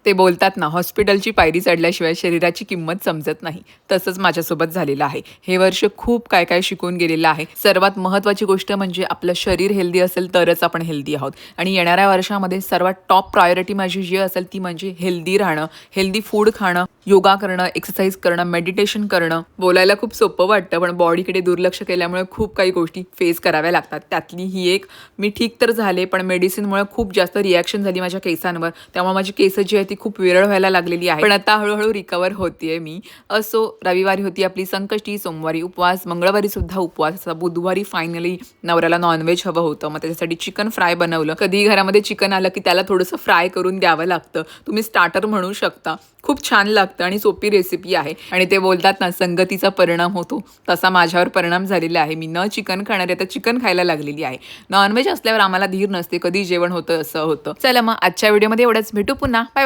ते बोलतात ना, हॉस्पिटलची पायरी चढल्याशिवाय शरीराची किंमत समजत नाही. तसंच माझ्यासोबत झालेलं आहे. हे वर्ष खूप काय काय शिकून गेलेलं आहे. सर्वात महत्त्वाची गोष्ट म्हणजे आपलं शरीर हेल्दी असेल तरच आपण हेल्दी आहोत आणि येणाऱ्या वर्षामध्ये सर्वात टॉप प्रायोरिटी माझी जी असेल ती म्हणजे हेल्दी राहणं, हेल्दी फूड खाणं, योगा करणं, एक्सरसाइज करणं, मेडिटेशन करणं. बोलायला खूप सोपं वाटतं, पण बॉडीकडे दुर्लक्ष केल्यामुळे खूप काही गोष्टी फेस कराव्या लागतात. त्यातली ही एक. मी ठीक तर झाले, पण मेडिसिनमुळे खूप जास्त रिॲक्शन झाली माझ्या केसांवर. त्यामुळे माझी केस जी आहेत ती खूप विरळ व्हायला लागलेली आहे. पण आता हळूहळू रिकवर होतीये मी. असो, रविवारी होती आपली संकष्टी, सोमवारी उपवास, मंगळवारी सुद्धा उपवास असा. बुधवारी फायनली नवऱ्याला नॉनव्हेज हवं होतं. मग त्याच्यासाठी चिकन फ्राय बनवलं. कधी घरामध्ये चिकन आलं की त्याला थोडंसं फ्राय करून द्यावं लागतं. तुम्ही स्टार्टर म्हणू शकता. खूप छान लागतं आणि सोपी रेसिपी आहे. आणि ते बोलतात ना, संगतीचा परिणाम होतो, तसा माझ्यावर परिणाम झालेला आहे. मी न चिकन खाणारी आता चिकन खायला लागलेली आहे. नॉनव्हेज असल्यावर आम्हाला धीर नसते, कधी जेवण होतं असं होतं. चला मग आजच्या व्हिडिओमध्ये एवढंच. भेटू पुन्हा. बाय.